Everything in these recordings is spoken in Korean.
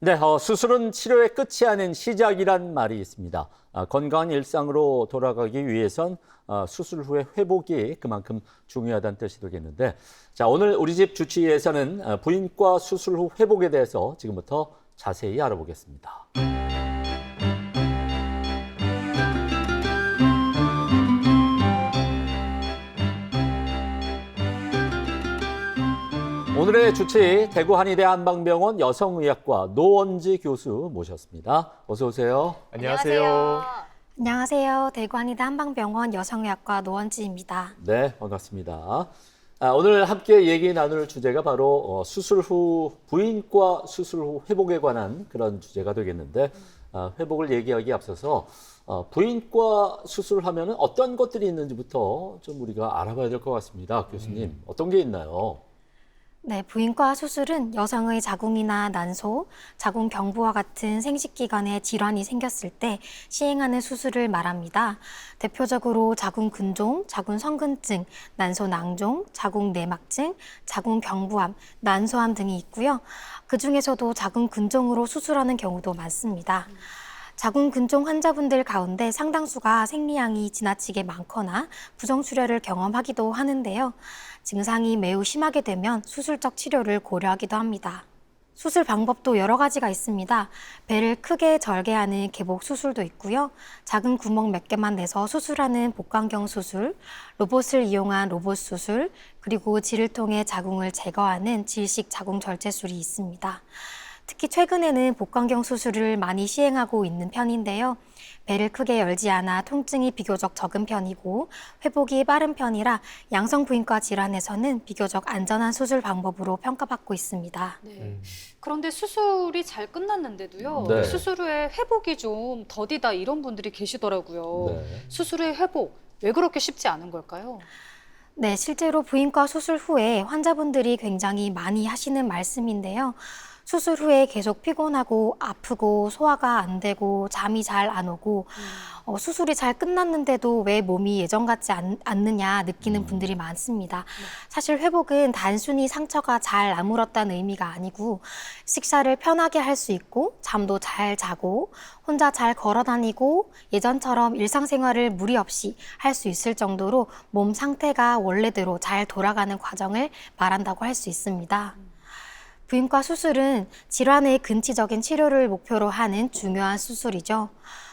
네, 수술은 치료의 끝이 아닌 시작이란 말이 있습니다. 건강한 일상으로 돌아가기 위해선 수술 후의 회복이 그만큼 중요하다는 뜻이 되겠는데, 자, 오늘 우리 집 주치의에서는 부인과 수술 후 회복에 대해서 지금부터 자세히 알아보겠습니다. 오늘의 주치의 대구 한의대 한방병원 여성의학과 노원지 교수 모셨습니다. 어서 오세요. 안녕하세요. 안녕하세요. 대구 한의대 한방병원 여성의학과 노원지입니다. 네, 반갑습니다. 오늘 함께 얘기 나눌 주제가 바로 수술 후 부인과 수술 후 회복에 관한 그런 주제가 되겠는데, 회복을 얘기하기에 앞서서 부인과 수술하면 어떤 것들이 있는지부터 좀 우리가 알아봐야 될 것 같습니다. 교수님, 어떤 게 있나요? 네, 부인과 수술은 여성의 자궁이나 난소, 자궁 경부와 같은 생식기관에 질환이 생겼을 때 시행하는 수술을 말합니다. 대표적으로 자궁 근종, 자궁 성근증, 난소 낭종, 자궁 내막증, 자궁 경부암, 난소암 등이 있고요. 그중에서도 자궁 근종으로 수술하는 경우도 많습니다. 자궁 근종 환자분들 가운데 상당수가 생리량이 지나치게 많거나 부정출혈을 경험하기도 하는데요. 증상이 매우 심하게 되면 수술적 치료를 고려하기도 합니다. 수술 방법도 여러 가지가 있습니다. 배를 크게 절개하는 개복 수술도 있고요. 작은 구멍 몇 개만 내서 수술하는 복강경 수술, 로봇을 이용한 로봇 수술, 그리고 질을 통해 자궁을 제거하는 질식 자궁 절제술이 있습니다. 특히 최근에는 복강경 수술을 많이 시행하고 있는 편인데요. 배를 크게 열지 않아 통증이 비교적 적은 편이고 회복이 빠른 편이라 양성부인과 질환에서는 비교적 안전한 수술 방법으로 평가받고 있습니다. 네. 그런데 수술이 잘 끝났는데도요. 네. 수술 후에 회복이 좀 더디다 이런 분들이 계시더라고요. 네. 수술 후의 회복, 왜 그렇게 쉽지 않은 걸까요? 네, 실제로 부인과 수술 후에 환자분들이 굉장히 많이 하시는 말씀인데요. 수술 후에 계속 피곤하고 아프고 소화가 안 되고 잠이 잘 안 오고 수술이 잘 끝났는데도 왜 몸이 예전 같지 않느냐 느끼는 분들이 많습니다. 사실 회복은 단순히 상처가 잘 아물었다는 의미가 아니고 식사를 편하게 할 수 있고 잠도 잘 자고 혼자 잘 걸어 다니고 예전처럼 일상생활을 무리 없이 할 수 있을 정도로 몸 상태가 원래대로 잘 돌아가는 과정을 말한다고 할 수 있습니다. 부인과 수술은 질환의 근치적인 치료를 목표로 하는 중요한 수술이죠.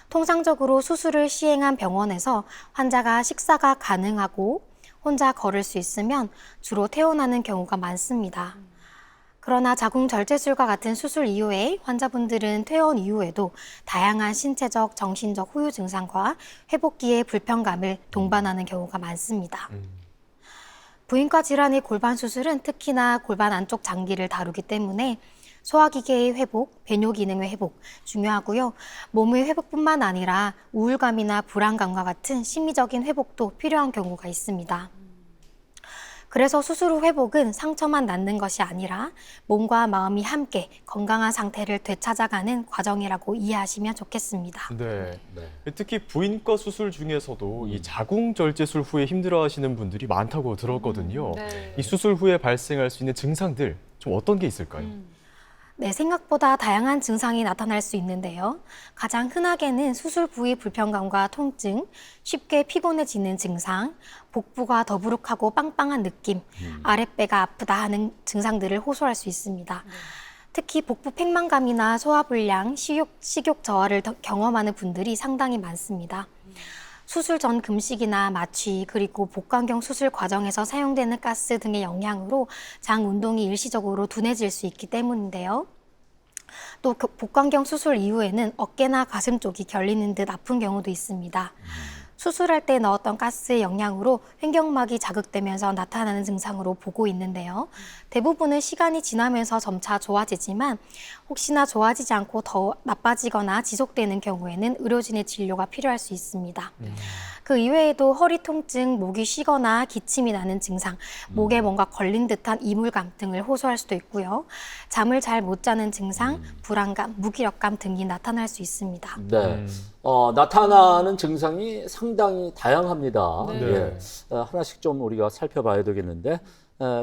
통상적으로 수술을 시행한 병원에서 환자가 식사가 가능하고 혼자 걸을 수 있으면 주로 퇴원하는 경우가 많습니다. 그러나 자궁 절제술과 같은 수술 이후에 환자분들은 퇴원 이후에도 다양한 신체적, 정신적 후유 증상과 회복기의 불편감을 동반하는 경우가 많습니다. 부인과 질환의 골반 수술은 특히나 골반 안쪽 장기를 다루기 때문에 소화기계의 회복, 배뇨 기능의 회복 중요하고요. 몸의 회복뿐만 아니라 우울감이나 불안감과 같은 심리적인 회복도 필요한 경우가 있습니다. 그래서 수술 후 회복은 상처만 낫는 것이 아니라 몸과 마음이 함께 건강한 상태를 되찾아가는 과정이라고 이해하시면 좋겠습니다. 네. 네. 특히 부인과 수술 중에서도 이 자궁 절제술 후에 힘들어하시는 분들이 많다고 들었거든요. 네. 이 수술 후에 발생할 수 있는 증상들 좀 어떤 게 있을까요? 네, 생각보다 다양한 증상이 나타날 수 있는데요. 가장 흔하게는 수술 부위 불편감과 통증, 쉽게 피곤해지는 증상, 복부가 더부룩하고 빵빵한 느낌, 아랫배가 아프다 하는 증상들을 호소할 수 있습니다. 특히 복부 팽만감이나 소화불량, 식욕 저하를 경험하는 분들이 상당히 많습니다. 수술 전 금식이나 마취, 그리고 복강경 수술 과정에서 사용되는 가스 등의 영향으로 장 운동이 일시적으로 둔해질 수 있기 때문인데요. 또 복강경 수술 이후에는 어깨나 가슴 쪽이 결리는 듯 아픈 경우도 있습니다. 수술할 때 넣었던 가스의 영향으로 횡격막이 자극되면서 나타나는 증상으로 보고 있는데요. 대부분은 시간이 지나면서 점차 좋아지지만 혹시나 좋아지지 않고 더 나빠지거나 지속되는 경우에는 의료진의 진료가 필요할 수 있습니다. 그 이외에도 허리 통증, 목이 쉬거나 기침이 나는 증상, 목에 뭔가 걸린 듯한 이물감 등을 호소할 수도 있고요. 잠을 잘 못 자는 증상, 불안감, 무기력감 등이 나타날 수 있습니다. 네. 나타나는 증상이 상당히 다양합니다. 네. 예. 하나씩 좀 우리가 살펴봐야 되겠는데,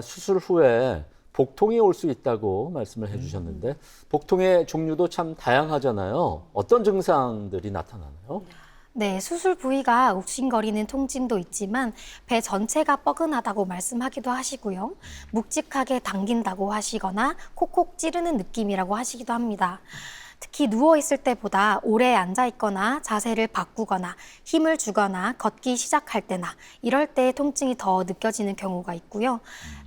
수술 후에 복통이 올 수 있다고 말씀을 해주셨는데 복통의 종류도 참 다양하잖아요. 어떤 증상들이 나타나나요? 네, 수술 부위가 욱신거리는 통증도 있지만 배 전체가 뻐근하다고 말씀하기도 하시고요. 묵직하게 당긴다고 하시거나 콕콕 찌르는 느낌이라고 하시기도 합니다. 특히 누워있을 때보다 오래 앉아있거나 자세를 바꾸거나 힘을 주거나 걷기 시작할 때나 이럴 때 통증이 더 느껴지는 경우가 있고요.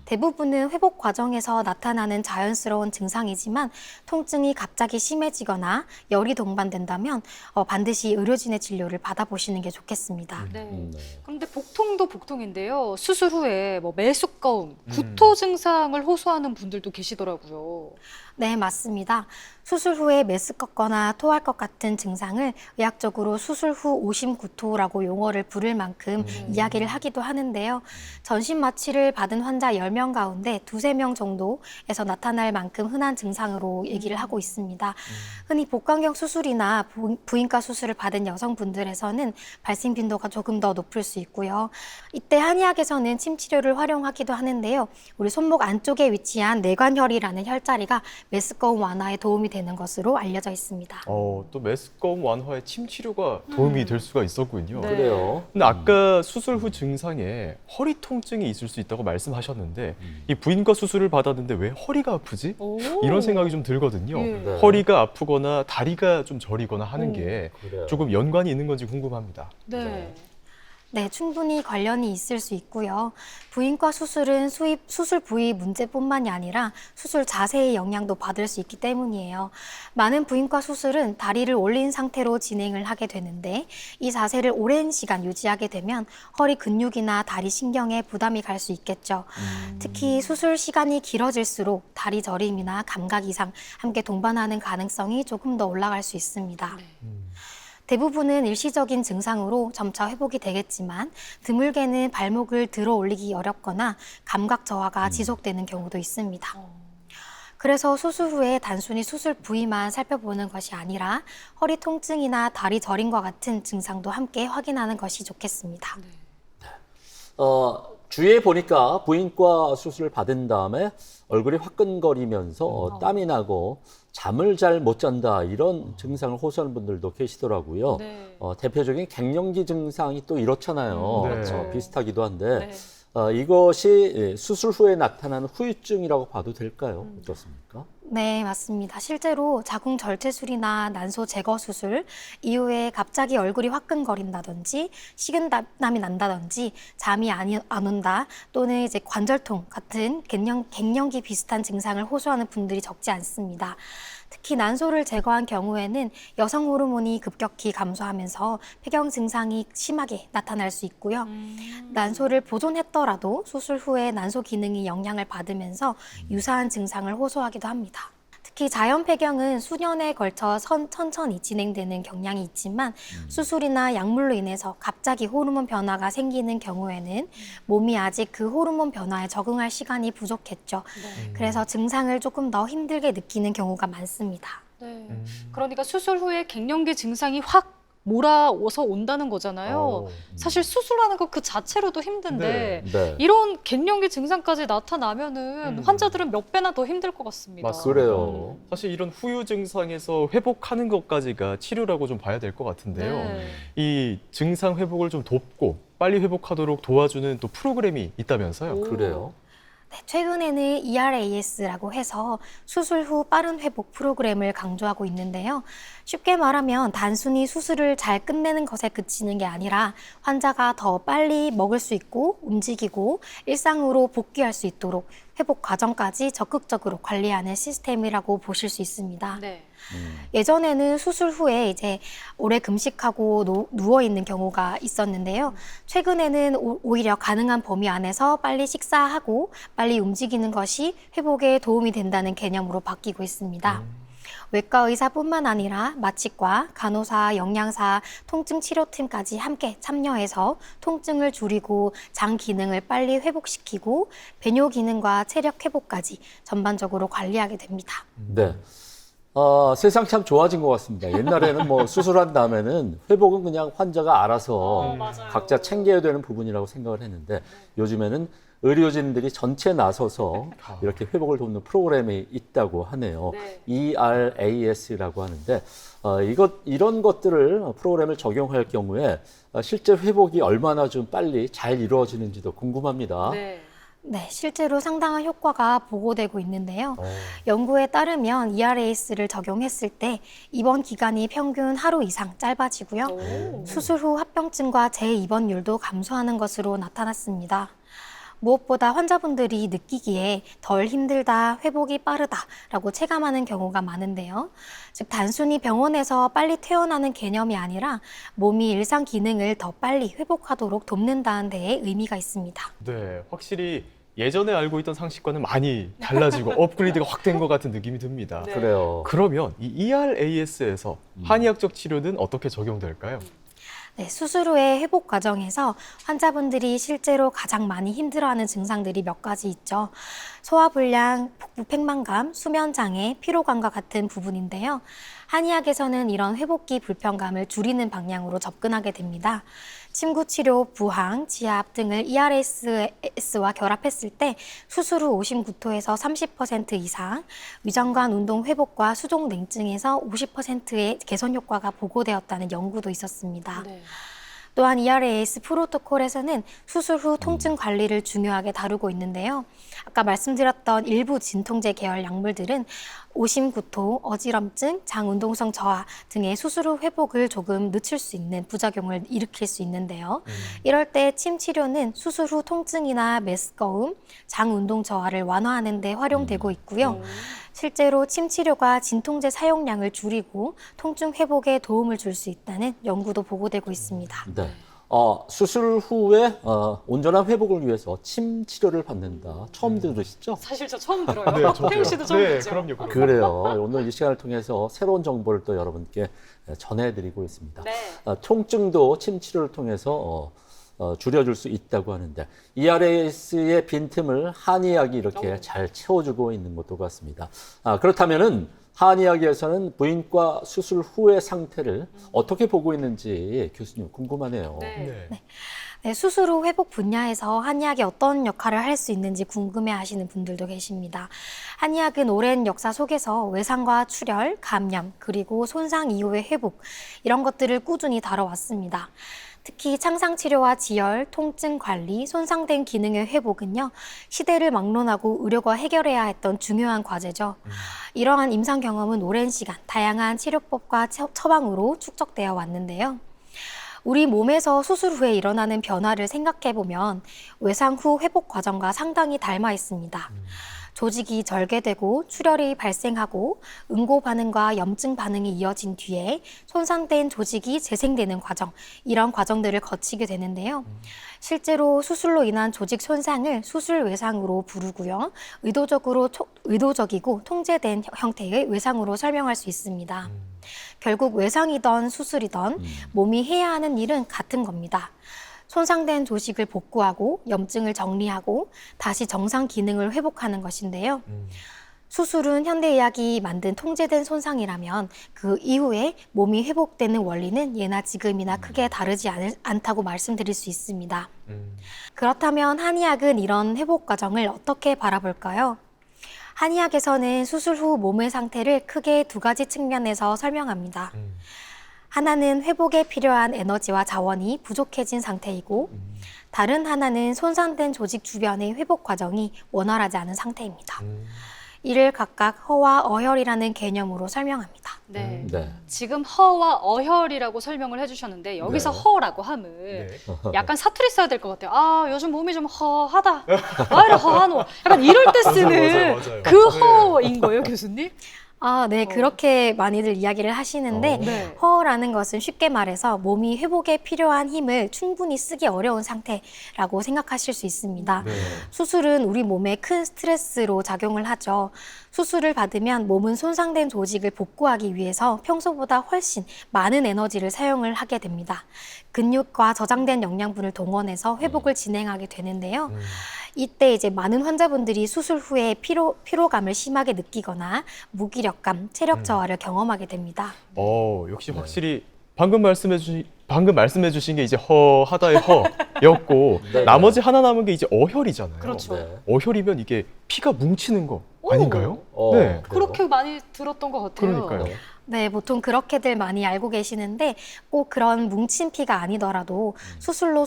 대부분은 회복 과정에서 나타나는 자연스러운 증상이지만 통증이 갑자기 심해지거나 열이 동반된다면 반드시 의료진의 진료를 받아보시는 게 좋겠습니다. 네. 네. 그런데 복통도 복통인데요. 수술 후에 뭐 메스꺼움, 구토 증상을 호소하는 분들도 계시더라고요. 네, 맞습니다. 수술 후에 메스껍거나 토할 것 같은 증상을 의학적으로 수술 후 오심구토라고 용어를 부를 만큼 이야기를 하기도 하는데요. 전신 마취를 받은 환자 10명 가운데 2~3명 정도에서 나타날 만큼 흔한 증상으로 얘기를 하고 있습니다. 흔히 복강경 수술이나 부인과 수술을 받은 여성분들에서는 발생 빈도가 조금 더 높을 수 있고요. 이때 한의학에서는 침 치료를 활용하기도 하는데요. 우리 손목 안쪽에 위치한 내관혈이라는 혈자리가 메스꺼움 완화에 도움이 되는 것으로 알려져 있습니다. 또 메스꺼움 완화에 침 치료가 도움이 될 수가 있었군요. 네. 그래요. 근데 아까 수술 후 증상에 허리 통증이 있을 수 있다고 말씀하셨는데 이 부인과 수술을 받았는데 왜 허리가 아프지? 오. 이런 생각이 좀 들거든요. 예. 네. 허리가 아프거나 다리가 좀 저리거나 하는 게 그래요. 조금 연관이 있는 건지 궁금합니다. 네. 네, 충분히 관련이 있을 수 있고요. 부인과 수술은 수술 부위 문제뿐만이 아니라 수술 자세의 영향도 받을 수 있기 때문이에요. 많은 부인과 수술은 다리를 올린 상태로 진행을 하게 되는데 이 자세를 오랜 시간 유지하게 되면 허리 근육이나 다리 신경에 부담이 갈 수 있겠죠. 특히 수술 시간이 길어질수록 다리 저림이나 감각 이상 함께 동반하는 가능성이 조금 더 올라갈 수 있습니다. 대부분은 일시적인 증상으로 점차 회복이 되겠지만 드물게는 발목을 들어 올리기 어렵거나 감각 저하가 지속되는 경우도 있습니다. 그래서 수술 후에 단순히 수술 부위만 살펴보는 것이 아니라 허리 통증이나 다리 저림과 같은 증상도 함께 확인하는 것이 좋겠습니다. 주위에 보니까 부인과 수술을 받은 다음에 얼굴이 화끈거리면서 땀이 나고 잠을 잘 못 잔다 이런 증상을 호소하는 분들도 계시더라고요. 네. 대표적인 갱년기 증상이 또 이렇잖아요. 네. 그렇죠. 비슷하기도 한데 네. 이것이 수술 후에 나타나는 후유증이라고 봐도 될까요? 어떻습니까? 네, 맞습니다. 실제로 자궁 절제술이나 난소 제거 수술 이후에 갑자기 얼굴이 화끈거린다든지 식은땀이 난다든지 잠이 안 온다 또는 이제 관절통 같은 갱년기 비슷한 증상을 호소하는 분들이 적지 않습니다. 특히 난소를 제거한 경우에는 여성 호르몬이 급격히 감소하면서 폐경 증상이 심하게 나타날 수 있고요. 난소를 보존했더라도 수술 후에 난소 기능이 영향을 받으면서 유사한 증상을 호소하기도 합니다. 특히 자연 폐경은 수년에 걸쳐 천천히 진행되는 경향이 있지만 수술이나 약물로 인해서 갑자기 호르몬 변화가 생기는 경우에는 몸이 아직 그 호르몬 변화에 적응할 시간이 부족했죠. 그래서 증상을 조금 더 힘들게 느끼는 경우가 많습니다. 네. 그러니까 수술 후에 갱년기 증상이 확 몰아서 온다는 거잖아요. 사실 수술하는 것 그 자체로도 힘든데 네. 이런 갱년기 증상까지 나타나면은 환자들은 몇 배나 더 힘들 것 같습니다. 맞습니다. 그래요. 사실 이런 후유 증상에서 회복하는 것까지가 치료라고 좀 봐야 될 것 같은데요. 네. 이 증상 회복을 좀 돕고 빨리 회복하도록 도와주는 또 프로그램이 있다면서요. 오. 그래요. 네, 최근에는 ERAS라고 해서 수술 후 빠른 회복 프로그램을 강조하고 있는데요. 쉽게 말하면 단순히 수술을 잘 끝내는 것에 그치는 게 아니라 환자가 더 빨리 먹을 수 있고 움직이고 일상으로 복귀할 수 있도록 회복 과정까지 적극적으로 관리하는 시스템이라고 보실 수 있습니다. 네. 예전에는 수술 후에 이제 오래 금식하고 누워 있는 경우가 있었는데요. 최근에는 오히려 가능한 범위 안에서 빨리 식사하고 빨리 움직이는 것이 회복에 도움이 된다는 개념으로 바뀌고 있습니다. 외과 의사뿐만 아니라 마취과, 간호사, 영양사, 통증 치료팀까지 함께 참여해서 통증을 줄이고 장 기능을 빨리 회복시키고 배뇨 기능과 체력 회복까지 전반적으로 관리하게 됩니다. 네. 세상 참 좋아진 것 같습니다. 옛날에는 뭐 수술한 다음에는 회복은 그냥 환자가 알아서 맞아요. 각자 챙겨야 되는 부분이라고 생각을 했는데 요즘에는 의료진들이 전체 나서서 이렇게 회복을 돕는 프로그램이 있다고 하네요. 네. ERAS라고 하는데 이런 것들을 프로그램을 적용할 경우에 실제 회복이 얼마나 좀 빨리 잘 이루어지는지도 궁금합니다. 네. 네, 실제로 상당한 효과가 보고되고 있는데요. 어. 연구에 따르면 ERAS를 적용했을 때 입원 기간이 평균 하루 이상 짧아지고요. 오. 수술 후 합병증과 재입원율도 감소하는 것으로 나타났습니다. 무엇보다 환자분들이 느끼기에 덜 힘들다, 회복이 빠르다라고 체감하는 경우가 많은데요. 즉, 단순히 병원에서 빨리 퇴원하는 개념이 아니라 몸이 일상 기능을 더 빨리 회복하도록 돕는다는 데에 의미가 있습니다. 네, 확실히 예전에 알고 있던 상식과는 많이 달라지고 업그레이드가 확 된 것 같은 느낌이 듭니다. 네. 그래요. 그러면 이 ERAS에서 한의학적 치료는 어떻게 적용될까요? 네, 수술 후의 회복 과정에서 환자분들이 실제로 가장 많이 힘들어하는 증상들이 몇 가지 있죠. 소화불량, 복부 팽만감, 수면장애, 피로감과 같은 부분인데요. 한의학에서는 이런 회복기 불편감을 줄이는 방향으로 접근하게 됩니다. 침구치료, 부항, 지압 등을 ERAS와 결합했을 때 수술 후 오심 구토에서 30% 이상, 위장관 운동 회복과 수족 냉증에서 50%의 개선 효과가 보고되었다는 연구도 있었습니다. 네. 또한 ERAS 프로토콜에서는 수술 후 통증 관리를 중요하게 다루고 있는데요. 아까 말씀드렸던 일부 진통제 계열 약물들은 오심 구토, 어지럼증, 장 운동성 저하 등의 수술 후 회복을 조금 늦출 수 있는 부작용을 일으킬 수 있는데요. 이럴 때 침 치료는 수술 후 통증이나 메스꺼움, 장 운동 저하를 완화하는 데 활용되고 있고요. 실제로 침 치료가 진통제 사용량을 줄이고 통증 회복에 도움을 줄 수 있다는 연구도 보고되고 있습니다. 네. 수술 후에 온전한 회복을 위해서 침 치료를 받는다. 처음 들으시죠? 사실 저 처음 들어요. 저도요. 태우 씨도 처음 네, 듣죠? 그럼요. 그래요. 오늘 이 시간을 통해서 새로운 정보를 또 여러분께 전해드리고 있습니다. 네. 통증도 침 치료를 통해서 줄여줄 수 있다고 하는데 ERAS의 빈틈을 한의학이 이렇게 잘 채워주고 있는 것도 같습니다. 그렇다면은 한의학에서는 부인과 수술 후의 상태를 어떻게 보고 있는지 교수님 궁금하네요. 네. 네, 수술 후 회복 분야에서 한의학이 어떤 역할을 할 수 있는지 궁금해하시는 분들도 계십니다. 한의학은 오랜 역사 속에서 외상과 출혈, 감염, 그리고 손상 이후의 회복 이런 것들을 꾸준히 다뤄왔습니다. 특히 창상치료와 지혈, 통증 관리, 손상된 기능의 회복은요, 시대를 막론하고 의료가 해결해야 했던 중요한 과제죠. 이러한 임상 경험은 오랜 시간 다양한 치료법과 처방으로 축적되어 왔는데요. 우리 몸에서 수술 후에 일어나는 변화를 생각해보면 외상 후 회복 과정과 상당히 닮아 있습니다. 조직이 절개되고 출혈이 발생하고 응고 반응과 염증 반응이 이어진 뒤에 손상된 조직이 재생되는 과정, 이런 과정들을 거치게 되는데요. 실제로 수술로 인한 조직 손상을 수술 외상으로 부르고요. 의도적이고 통제된 형태의 외상으로 설명할 수 있습니다. 결국 외상이던 수술이던 몸이 해야 하는 일은 같은 겁니다. 손상된 조직을 복구하고 염증을 정리하고 다시 정상 기능을 회복하는 것인데요. 수술은 현대의학이 만든 통제된 손상이라면 그 이후에 몸이 회복되는 원리는 예나 지금이나 크게 다르지 않다고 말씀드릴 수 있습니다. 그렇다면 한의학은 이런 회복 과정을 어떻게 바라볼까요? 한의학에서는 수술 후 몸의 상태를 크게 두 가지 측면에서 설명합니다. 하나는 회복에 필요한 에너지와 자원이 부족해진 상태이고 다른 하나는 손상된 조직 주변의 회복 과정이 원활하지 않은 상태입니다. 이를 각각 허와 어혈이라는 개념으로 설명합니다. 네. 네. 지금 허와 어혈이라고 설명을 해주셨는데 여기서 네. 허라고 함을 약간 사투리 써야 될 것 같아요. 아, 요즘 몸이 좀 허하다. 와, 이래 허하노. 약간 이럴 때 쓰는 맞아요. 그 허인 거예요, 교수님? 네, 그렇게 많이들 이야기를 하시는데 네. 허라는 것은 쉽게 말해서 몸이 회복에 필요한 힘을 충분히 쓰기 어려운 상태라고 생각하실 수 있습니다. 네. 수술은 우리 몸에 큰 스트레스로 작용을 하죠. 수술을 받으면 몸은 손상된 조직을 복구하기 위해서 평소보다 훨씬 많은 에너지를 사용을 하게 됩니다. 근육과 저장된 영양분을 동원해서 회복을 진행하게 되는데요. 이때 이제 많은 환자분들이 수술 후에 피로감을 심하게 느끼거나 무기력감, 체력 저하를 경험하게 됩니다. 역시 확실히 방금 말씀해 방금 말씀해 주신 게 이제 허하다의 허였고 네. 나머지 하나 남은 게 이제 어혈이잖아요. 그렇죠. 네. 어혈이면 이게 피가 뭉치는 거 아닌가요? 어, 네. 그래요? 그렇게 많이 들었던 것 같아요. 그러니까요. 네. 네, 보통 그렇게들 많이 알고 계시는데 꼭 그런 뭉친 피가 아니더라도 수술로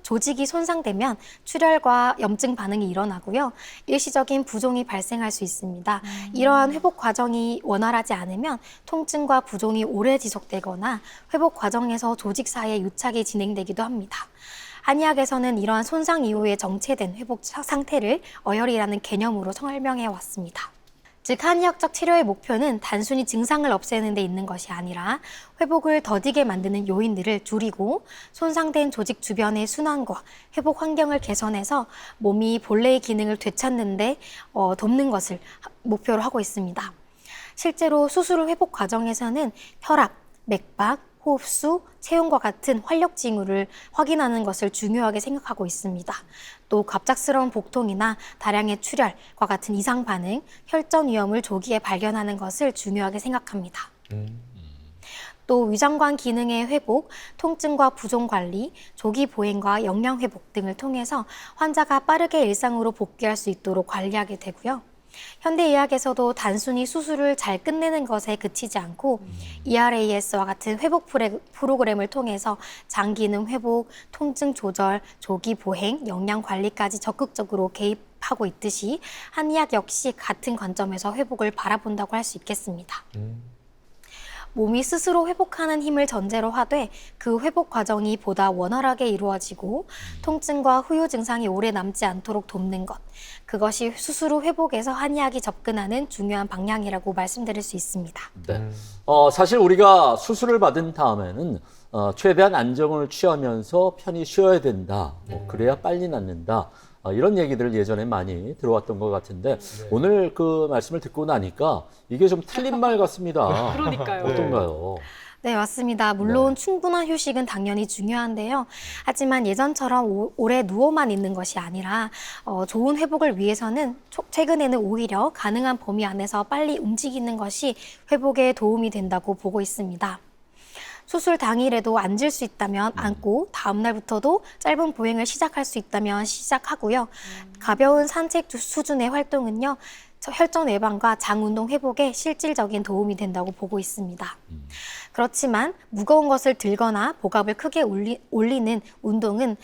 조직이 손상되면 출혈과 염증 반응이 일어나고요. 일시적인 부종이 발생할 수 있습니다. 이러한 회복 과정이 원활하지 않으면 통증과 부종이 오래 지속되거나 회복 과정에서 조직 사이에 유착이 진행되기도 합니다. 한의학에서는 이러한 손상 이후에 정체된 회복 상태를 어혈이라는 개념으로 설명해 왔습니다. 즉 한의학적 치료의 목표는 단순히 증상을 없애는 데 있는 것이 아니라 회복을 더디게 만드는 요인들을 줄이고 손상된 조직 주변의 순환과 회복 환경을 개선해서 몸이 본래의 기능을 되찾는 데 돕는 것을 목표로 하고 있습니다. 실제로 수술 후 회복 과정에서는 혈압, 맥박, 호흡수, 체온과 같은 활력 징후를 확인하는 것을 중요하게 생각하고 있습니다. 또 갑작스러운 복통이나 다량의 출혈과 같은 이상 반응, 혈전 위험을 조기에 발견하는 것을 중요하게 생각합니다. 또 위장관 기능의 회복, 통증과 부종 관리, 조기 보행과 영양 회복 등을 통해서 환자가 빠르게 일상으로 복귀할 수 있도록 관리하게 되고요. 현대의학에서도 단순히 수술을 잘 끝내는 것에 그치지 않고 ERAS와 같은 회복 프로그램을 통해서 장기능 회복, 통증 조절, 조기 보행, 영양 관리까지 적극적으로 개입하고 있듯이 한의학 역시 같은 관점에서 회복을 바라본다고 할 수 있겠습니다. 몸이 스스로 회복하는 힘을 전제로 하되 그 회복 과정이 보다 원활하게 이루어지고 통증과 후유 증상이 오래 남지 않도록 돕는 것. 그것이 수술 후 회복에서 한의학이 접근하는 중요한 방향이라고 말씀드릴 수 있습니다. 네. 사실 우리가 수술을 받은 다음에는 최대한 안정을 취하면서 편히 쉬어야 된다. 그래야 빨리 낫는다. 이런 얘기들을 예전에 많이 들어왔던 것 같은데 오늘 그 말씀을 듣고 나니까 이게 좀 틀린 말 같습니다. 그러니까요. 어떤가요? 네, 맞습니다. 물론 충분한 휴식은 당연히 중요한데요. 하지만 예전처럼 오래 누워만 있는 것이 아니라 좋은 회복을 위해서는 최근에는 오히려 가능한 범위 안에서 빨리 움직이는 것이 회복에 도움이 된다고 보고 있습니다. 수술 당일에도 앉을 수 있다면 앉고 다음 날부터도 짧은 보행을 시작할 수 있다면 시작하고요. 가벼운 산책 수준의 활동은요. 혈전 예방과 장 운동 회복에 실질적인 도움이 된다고 보고 있습니다. 그렇지만 무거운 것을 들거나 복압을 크게 올리는 운동은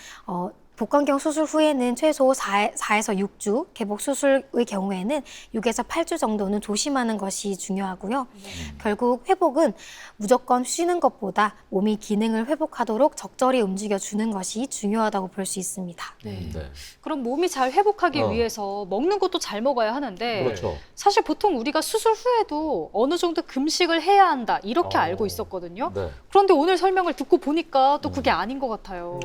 복강경 수술 후에는 최소 4에서 6주, 개복 수술의 경우에는 6에서 8주 정도는 조심하는 것이 중요하고요. 결국 회복은 무조건 쉬는 것보다 몸이 기능을 회복하도록 적절히 움직여주는 것이 중요하다고 볼 수 있습니다. 네. 네. 그럼 몸이 잘 회복하기 어. 위해서 먹는 것도 잘 먹어야 하는데 그렇죠. 사실 보통 우리가 수술 후에도 어느 정도 금식을 해야 한다 이렇게 알고 있었거든요. 네. 그런데 오늘 설명을 듣고 보니까 또 그게 아닌 것 같아요.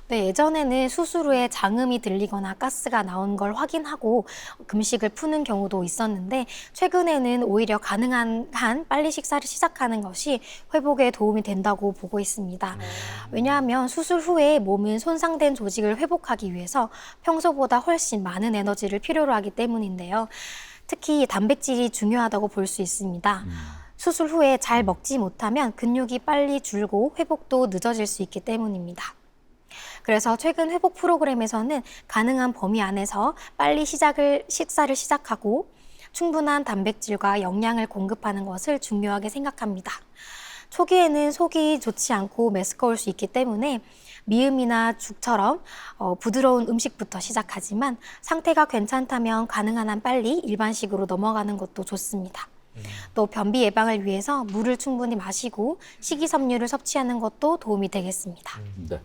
네, 예전에는 수술 후에 장음이 들리거나 가스가 나온 걸 확인하고 금식을 푸는 경우도 있었는데 최근에는 오히려 가능한 한 빨리 식사를 시작하는 것이 회복에 도움이 된다고 보고 있습니다. 왜냐하면 수술 후에 몸은 손상된 조직을 회복하기 위해서 평소보다 훨씬 많은 에너지를 필요로 하기 때문인데요. 특히 단백질이 중요하다고 볼 수 있습니다. 수술 후에 잘 먹지 못하면 근육이 빨리 줄고 회복도 늦어질 수 있기 때문입니다. 그래서 최근 회복 프로그램에서는 가능한 범위 안에서 빨리 식사를 시작하고 충분한 단백질과 영양을 공급하는 것을 중요하게 생각합니다. 초기에는 속이 좋지 않고 메스꺼울 수 있기 때문에 미음이나 죽처럼 부드러운 음식부터 시작하지만 상태가 괜찮다면 가능한 한 빨리 일반식으로 넘어가는 것도 좋습니다. 또 변비 예방을 위해서 물을 충분히 마시고 식이섬유를 섭취하는 것도 도움이 되겠습니다. 네.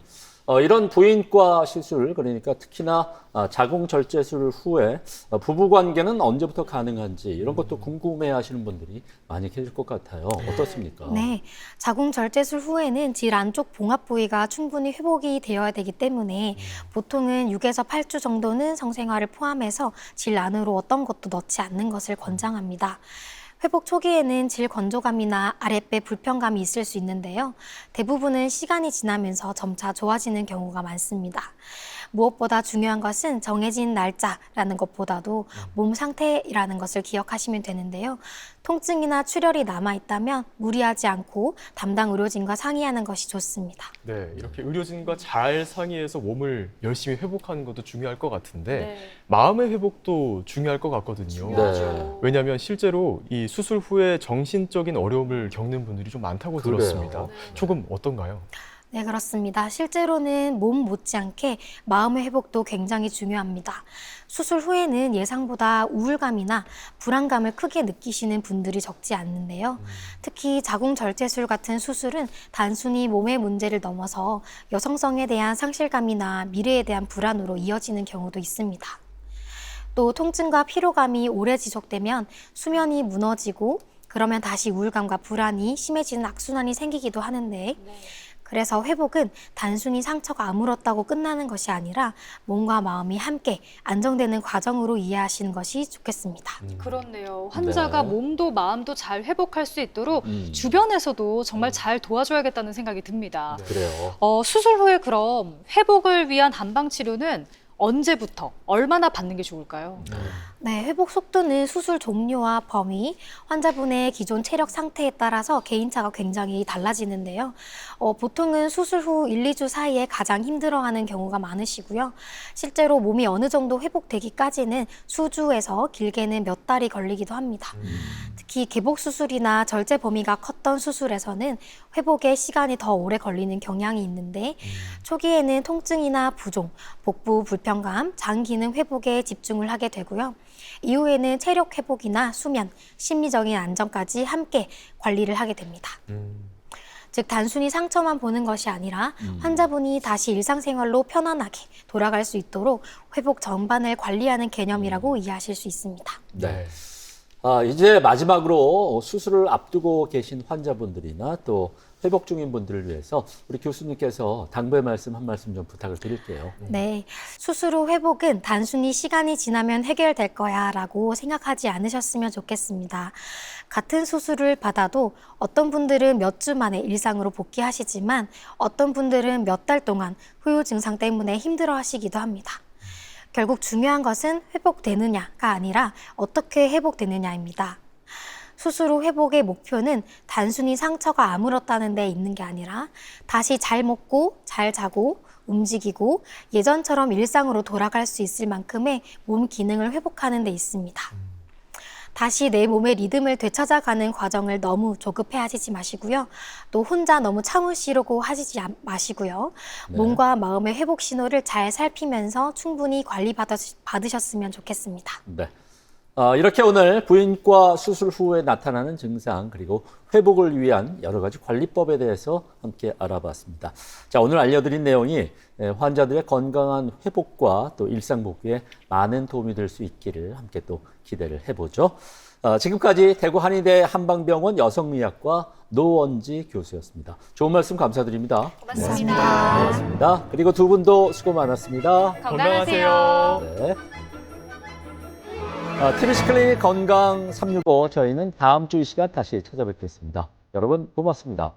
이런 부인과 시술, 그러니까 특히나 자궁절제술 후에 부부 관계는 언제부터 가능한지 이런 것도 궁금해 하시는 분들이 많이 계실 것 같아요. 어떻습니까? 네, 자궁절제술 후에는 질 안쪽 봉합 부위가 충분히 회복이 되어야 되기 때문에 보통은 6에서 8주 정도는 성생활을 포함해서 질 안으로 어떤 것도 넣지 않는 것을 권장합니다. 회복 초기에는 질 건조감이나 아랫배 불편감이 있을 수 있는데요. 대부분은 시간이 지나면서 점차 좋아지는 경우가 많습니다. 무엇보다 중요한 것은 정해진 날짜라는 것보다도 몸 상태라는 것을 기억하시면 되는데요. 통증이나 출혈이 남아있다면 무리하지 않고 담당 의료진과 상의하는 것이 좋습니다. 네, 이렇게 의료진과 잘 상의해서 몸을 열심히 회복하는 것도 중요할 것 같은데 네. 마음의 회복도 중요할 것 같거든요. 중요하죠. 왜냐하면 실제로 이 수술 후에 정신적인 어려움을 겪는 분들이 좀 많다고 그래요. 들었습니다. 네. 조금 어떤가요? 네, 그렇습니다. 실제로는 몸 못지않게 마음의 회복도 굉장히 중요합니다. 수술 후에는 예상보다 우울감이나 불안감을 크게 느끼시는 분들이 적지 않는데요. 특히 자궁절제술 같은 수술은 단순히 몸의 문제를 넘어서 여성성에 대한 상실감이나 미래에 대한 불안으로 이어지는 경우도 있습니다. 또 통증과 피로감이 오래 지속되면 수면이 무너지고 그러면 다시 우울감과 불안이 심해지는 악순환이 생기기도 하는데 그래서 회복은 단순히 상처가 아물었다고 끝나는 것이 아니라 몸과 마음이 함께 안정되는 과정으로 이해하시는 것이 좋겠습니다. 그렇네요. 환자가 네. 몸도 마음도 잘 회복할 수 있도록 주변에서도 정말 잘 도와줘야겠다는 생각이 듭니다. 그래요. 수술 후에 그럼 회복을 위한 한방 치료는 언제부터 얼마나 받는 게 좋을까요? 네, 회복 속도는 수술 종류와 범위, 환자분의 기존 체력 상태에 따라서 개인차가 굉장히 달라지는데요. 보통은 수술 후 1, 2주 사이에 가장 힘들어하는 경우가 많으시고요. 실제로 몸이 어느 정도 회복되기까지는 수주에서 길게는 몇 달이 걸리기도 합니다. 특히 개복 수술이나 절제 범위가 컸던 수술에서는 회복에 시간이 더 오래 걸리는 경향이 있는데 초기에는 통증이나 부종, 복부 불편감, 장 기능 회복에 집중을 하게 되고요. 이후에는 체력 회복이나 수면, 심리적인 안정까지 함께 관리를 하게 됩니다. 즉 단순히 상처만 보는 것이 아니라 환자분이 다시 일상생활로 편안하게 돌아갈 수 있도록 회복 전반을 관리하는 개념이라고 이해하실 수 있습니다. 네. 이제 마지막으로 수술을 앞두고 계신 환자분들이나 또 회복 중인 분들을 위해서 우리 교수님께서 당부의 말씀 한 말씀 좀 부탁을 드릴게요. 네, 수술 후 회복은 단순히 시간이 지나면 해결될 거야 라고 생각하지 않으셨으면 좋겠습니다. 같은 수술을 받아도 어떤 분들은 몇 주 만에 일상으로 복귀하시지만 어떤 분들은 몇 달 동안 후유 증상 때문에 힘들어 하시기도 합니다. 결국 중요한 것은 회복되느냐가 아니라 어떻게 회복되느냐입니다. 수술 후 회복의 목표는 단순히 상처가 아물었다는 데 있는 게 아니라 다시 잘 먹고 잘 자고 움직이고 예전처럼 일상으로 돌아갈 수 있을 만큼의 몸 기능을 회복하는 데 있습니다. 다시 내 몸의 리듬을 되찾아가는 과정을 너무 조급해 하시지 마시고요. 또 혼자 너무 참으시려고 하시지 마시고요. 네. 몸과 마음의 회복 신호를 잘 살피면서 충분히 관리 받으셨으면 좋겠습니다. 네. 이렇게 오늘 부인과 수술 후에 나타나는 증상 그리고 회복을 위한 여러 가지 관리법에 대해서 함께 알아봤습니다. 자, 오늘 알려드린 내용이 환자들의 건강한 회복과 또 일상 복귀에 많은 도움이 될 수 있기를 함께 또 기대를 해보죠. 지금까지 대구 한의대 한방병원 여성의학과 노원지 교수였습니다. 좋은 말씀 감사드립니다. 고맙습니다. 고맙습니다. 그리고 두 분도 수고 많았습니다. 건강하세요. 네. TBC 클리닉 건강 365 저희는 다음 주 이 시간 다시 찾아뵙겠습니다. 여러분 고맙습니다.